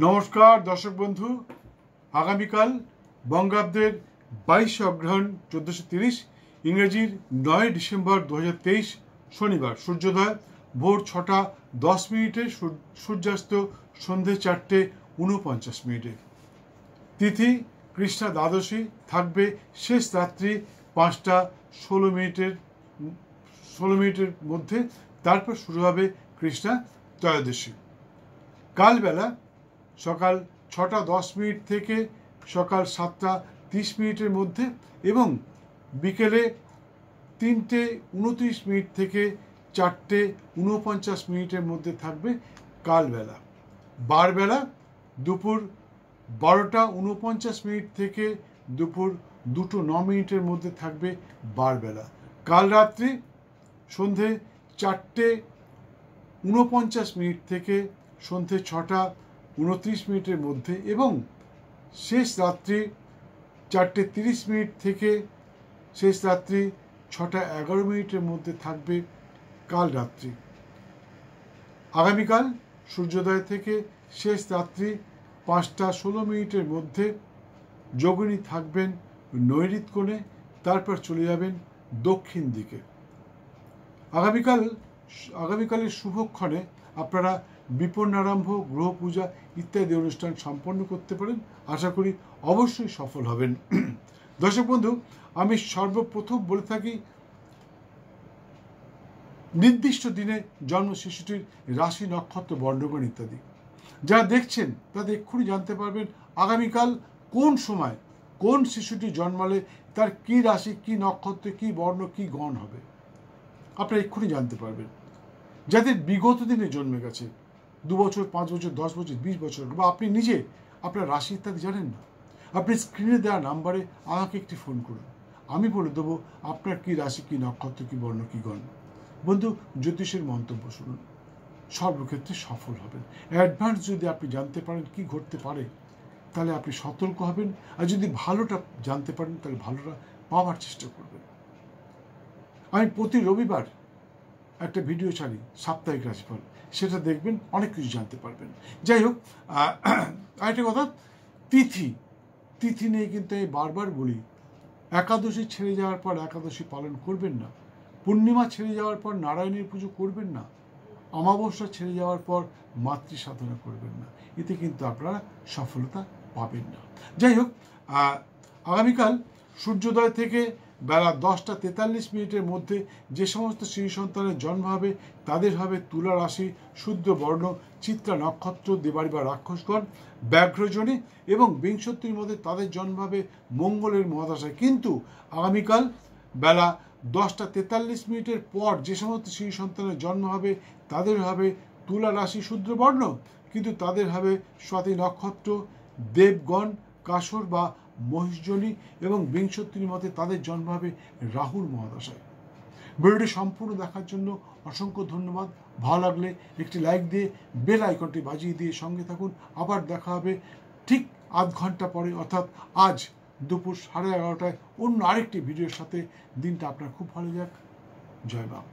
নমস্কার দর্শক বন্ধু, আগামীকাল বঙ্গাব্দের 22 অগ্রহায়ণ 1430, ইংরেজির 9 ডিসেম্বর 2023 শনিবার সূর্যোদয় ভোর 6টা 10 মিনিটে, সূর্যাস্ত সন্ধে 4টে 49 মিনিটে। তিথি কৃষ্ণা দ্বাদশী, থাকবে শেষ রাত্রি 5টা 16 মিনিটের মধ্যে, তারপর শুরু হবে কৃষ্ণা ত্রয়োদশী। কালবেলা সকাল 6টা 10 মিনিট থেকে সকাল 7টা 30 মিনিটের মধ্যে এবং বিকেলে 3টে 29 মিনিট থেকে 4টে 49 মিনিটের মধ্যে থাকবে কালবেলা। বারবেলা দুপুর 12টা 49 মিনিট থেকে দুপুর 2টো 9 মিনিটের মধ্যে থাকবে বারবেলা। কাল রাত্রি সন্ধে 4টে 49 মিনিট থেকে সন্ধে 6টা 29 মিনিটের মধ্যে এবং শেষ রাত্রি 4টে 30 মিনিট থেকে শেষ রাত্রি 6টা 11 মিনিটের মধ্যে থাকবে কাল রাত্রি। আগামীকাল সূর্যোদয় থেকে শেষ রাত্রি 5টা 16 মিনিটের মধ্যে যোগিনী থাকবেন নৈঋত কোণে, তারপর চলে যাবেন দক্ষিণ দিকে। আগামীকালের শুভক্ষণে আপনারা বিপন্নারম্ভ, গ্রহ পূজা ইত্যাদি অনুষ্ঠান সম্পন্ন করতে পারেন। আশা করি অবশ্যই সফল হবেন। দর্শক বন্ধু, আমি সর্বপ্রথম বলে থাকি নির্দিষ্ট দিনে জন্ম শিশুটির রাশি, নক্ষত্র, বর্ণগণ ইত্যাদি যারা দেখছেন তাদের এক্ষুনি জানতে পারবেন আগামীকাল কোন সময় কোন শিশুটি জন্মালে তার কী রাশি, কী নক্ষত্র, কী বর্ণ, কী গণ হবে, আপনারা এক্ষুনি জানতে পারবেন। যাদের বিগত দিনে জন্মে গেছে 2 বছর, 5 বছর, 10 বছর, 20 বছর, বা আপনি নিজে আপনার রাশি ইত্যাদি জানেন না, আপনি স্ক্রিনে দেওয়া নাম্বারে আমাকে একটি ফোন করুন, আমি বলে দেবো আপনার কী রাশি, কী নক্ষত্র, কী বর্ণ, কী গণ। বন্ধু, জ্যোতিষের মন্তব্য শুনুন, সর্বক্ষেত্রে সফল হবেন। অ্যাডভান্স যদি আপনি জানতে পারেন কি ঘটতে পারে তাহলে আপনি সতর্ক হবেন, আর যদি ভালোটা জানতে পারেন তাহলে ভালোটা পাওয়ার চেষ্টা করবেন। আমি প্রতি রবিবার একটা ভিডিও ছাড়ি, সাপ্তাহিক রাশিফল, সেটা দেখবেন, অনেক কিছু জানতে পারবেন। যাই হোক, আরেকটা কথা, তিথি নিয়ে কিন্তু আমি বারবার বলি, একাদশী ছেড়ে যাওয়ার পর একাদশী পালন করবেন না, পূর্ণিমা ছেড়ে যাওয়ার পর নারায়ণের পুজো করবেন না, অমাবস্যা ছেড়ে যাওয়ার পর মাতৃ সাধনা করবেন না, এতে কিন্তু আপনারা সফলতা পাবেন না। যাই হোক, আগামীকাল সূর্যোদয় থেকে বেলা 10টা 43 মিনিটের মধ্যে যে সমস্ত শিশু সন্তানের জন্ম হবে তাদের হবে তুলা রাশি, শুদ্ধ বর্ণ, চিত্রা নক্ষত্র, দেবাড়ি বা রাক্ষসগণ, ব্যাঘ্রজনী, এবং বিংশতির মধ্যে তাদের জন্ম হবে মঙ্গলের মহাদশায়। কিন্তু আগামীকাল বেলা 10টা 43 মিনিটের পর যে সমস্ত শিশু সন্তানের জন্ম হবে তাদের হবে তুলা রাশি, শুদ্ধ বর্ণ, কিন্তু তাদের হবে স্বাতি নক্ষত্র, দেবগণ, কাসর বা মহিষজনী, এবং বিংশতির মতে তাদের জন্ম হবে রাহুর মহাদশায়। ভিডিওটি সম্পূর্ণ দেখার জন্য অসংখ্য ধন্যবাদ। ভালো লাগলে একটি লাইক দিয়ে বেল আইকনটি বাজিয়ে দিয়ে সঙ্গে থাকুন। আবার দেখা হবে ঠিক আধ ঘন্টা পরে, অর্থাৎ আজ দুপুর 11:30টায় অন্য আরেকটি ভিডিওর সাথে। দিনটা আপনার খুব ভালো যাক। জয় বাবা।